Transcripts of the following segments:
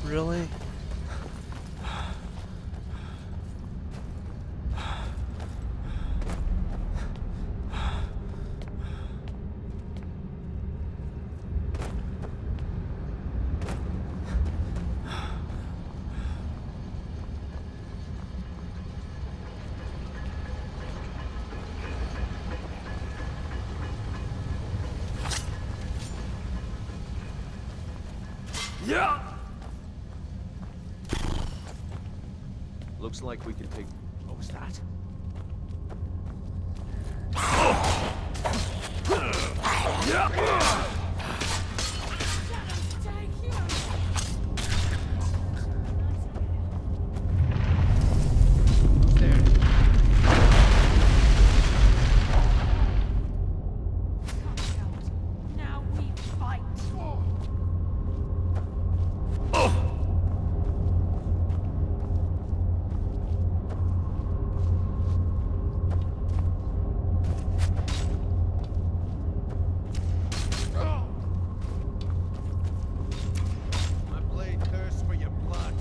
Really? Yeah. Looks like we can take. What was that? Now we fight. My blade thirsts for your blood.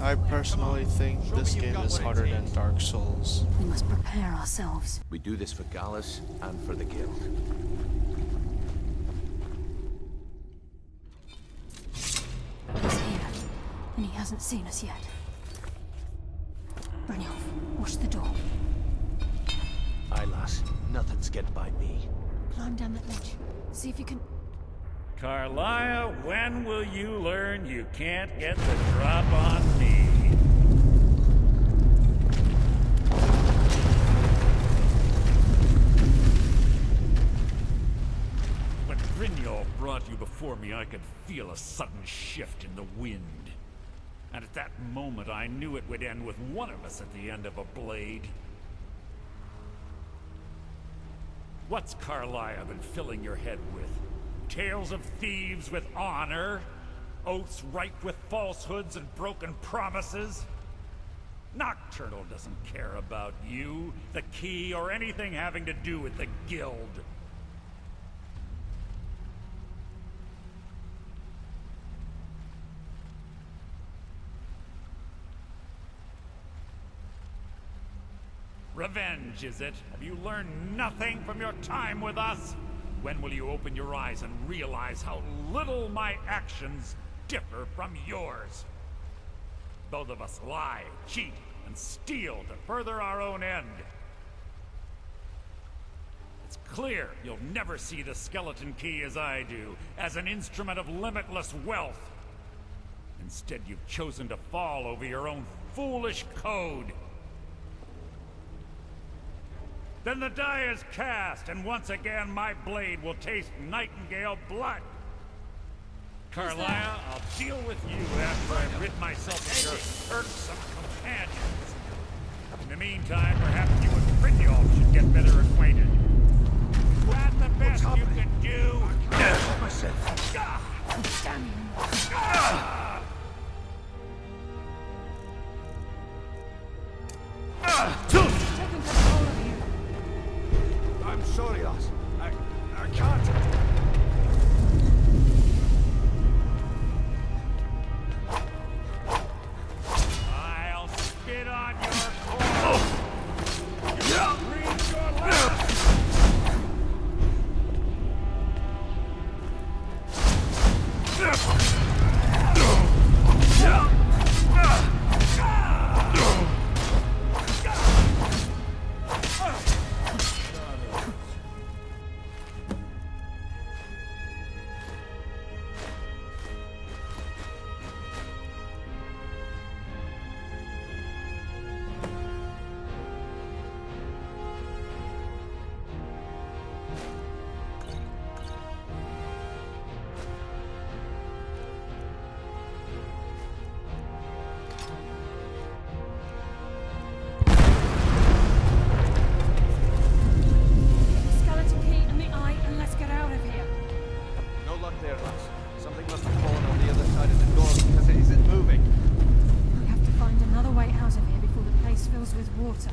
I personally think this game is harder than Dark Souls. We must prepare ourselves. We do this for Gallus and for the guild. He's here, and he hasn't seen us yet. Brynjolf, watch the door. Aye, lass. Nothing's getting by me. Climb down that ledge. See if you can... Carlia, when will you learn you can't get the drop on me? When Brynjolf brought you before me, I could feel a sudden shift in the wind. And at that moment, I knew it would end with one of us at the end of a blade. What's Carlia been filling your head with? Tales of thieves with honor? Oaths ripe with falsehoods and broken promises? Nocturnal doesn't care about you, the key, or anything having to do with the guild. Revenge, is it? Have you learned nothing from your time with us? When will you open your eyes and realize how little my actions differ from yours? Both of us lie, cheat, and steal to further our own end. It's clear you'll never see the skeleton key as I do, as an instrument of limitless wealth. Instead, you've chosen to fall over your own foolish code. Then the die is cast, and once again my blade will taste Nightingale blood. Carlia, I'll deal with you after I rid myself of your irksome companions. In the meantime, perhaps you and Brynjolf should get better acquainted. Is that the best you can do? Myself. Damn taking control of you. I'm sorry, lass. I can't. I'll spit on your corpse. Breathe your last. water.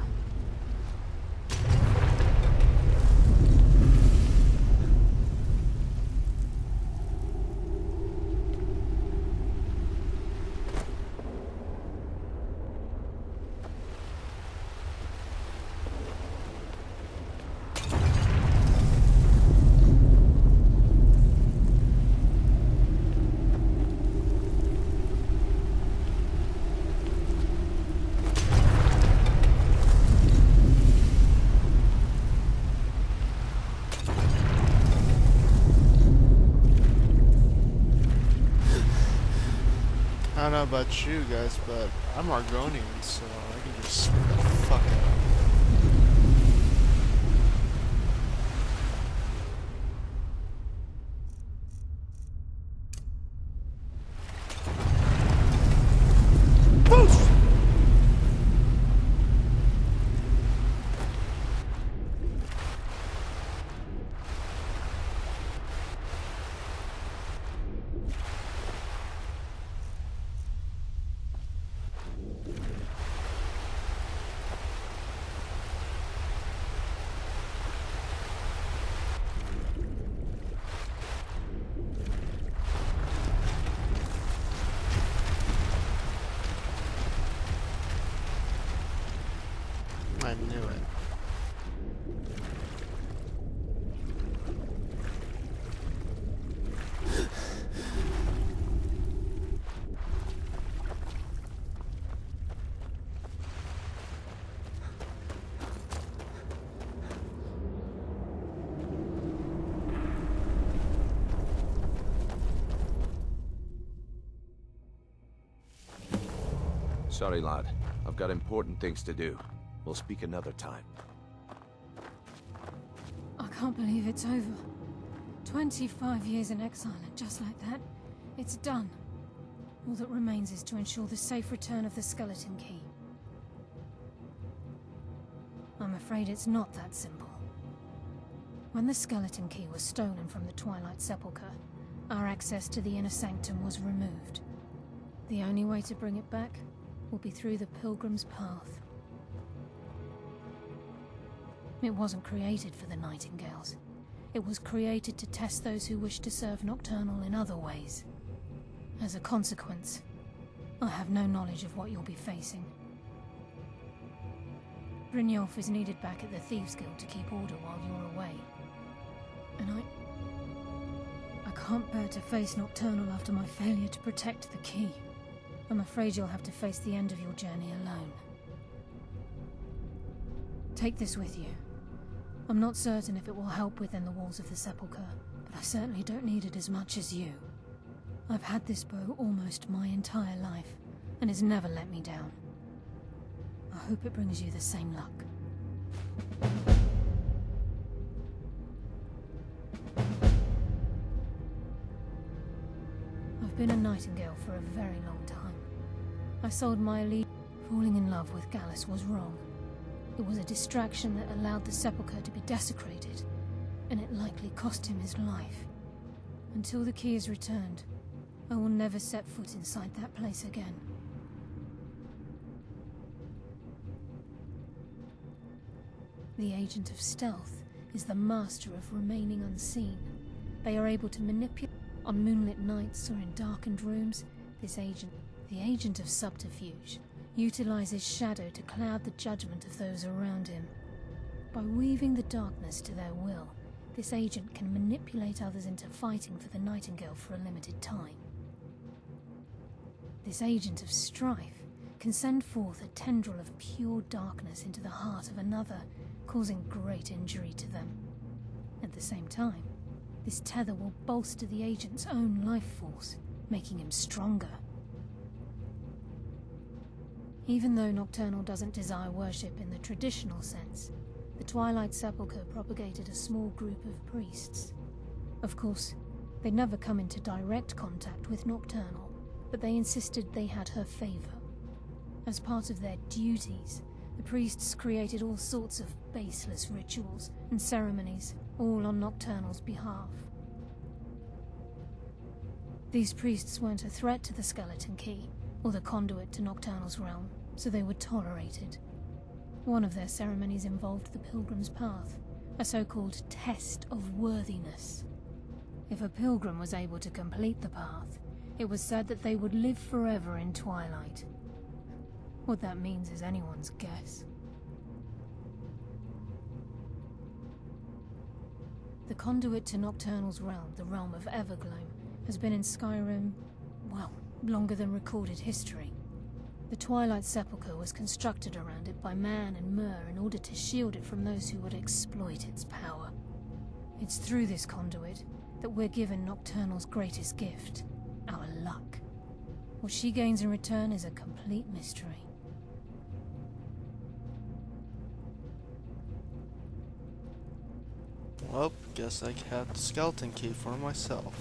I don't know about you guys, but I'm Argonian, so I can just spin the fuck out. I knew it. Sorry, lad. I've got important things to do. We'll speak another time. I can't believe it's over. 25 years in exile, and just like that, it's done. All that remains is to ensure the safe return of the skeleton key. I'm afraid it's not that simple. When the skeleton key was stolen from the Twilight Sepulcer, our access to the inner sanctum was removed. The only way to bring it back will be through the Pilgrim's Path. It wasn't created for the Nightingales. It was created to test those who wish to serve Nocturnal in other ways. As a consequence, I have no knowledge of what you'll be facing. Brynjolf is needed back at the Thieves' Guild to keep order while you're away. And I can't bear to face Nocturnal after my failure to protect the key. I'm afraid you'll have to face the end of your journey alone. Take this with you. I'm not certain if it will help within the walls of the Sepulchre, but I certainly don't need it as much as you. I've had this bow almost my entire life, and it's never let me down. I hope it brings you the same luck. I've been a Nightingale for a very long time. I sold my allegiance. Falling in love with Gallus was wrong. It was a distraction that allowed the Sepulchre to be desecrated, and it likely cost him his life. Until the key is returned, I will never set foot inside that place again. The Agent of Stealth is the master of remaining unseen. They are able to manipulate on moonlit nights or in darkened rooms. The Agent of Subterfuge, utilizes shadow to cloud the judgment of those around him. By weaving the darkness to their will, this agent can manipulate others into fighting for the Nightingale for a limited time. This Agent of Strife can send forth a tendril of pure darkness into the heart of another, causing great injury to them. At the same time, this tether will bolster the agent's own life force, making him stronger. Even though Nocturnal doesn't desire worship in the traditional sense, the Twilight Sepulchre propagated a small group of priests. Of course, they'd never come into direct contact with Nocturnal, but they insisted they had her favor. As part of their duties, the priests created all sorts of baseless rituals and ceremonies, all on Nocturnal's behalf. These priests weren't a threat to the skeleton key, or the conduit to Nocturnal's realm, so they were tolerated. One of their ceremonies involved the Pilgrim's Path, a so-called test of worthiness. If a pilgrim was able to complete the path, it was said that they would live forever in Twilight. What that means is anyone's guess. The conduit to Nocturnal's realm, the realm of Evergloam, has been in Skyrim, well, longer than recorded history. The Twilight Sepulcher was constructed around it by Man and Mer in order to shield it from those who would exploit its power. It's through this conduit that we're given Nocturnal's greatest gift, our luck. What she gains in return is a complete mystery. Well, guess I have the skeleton key for myself.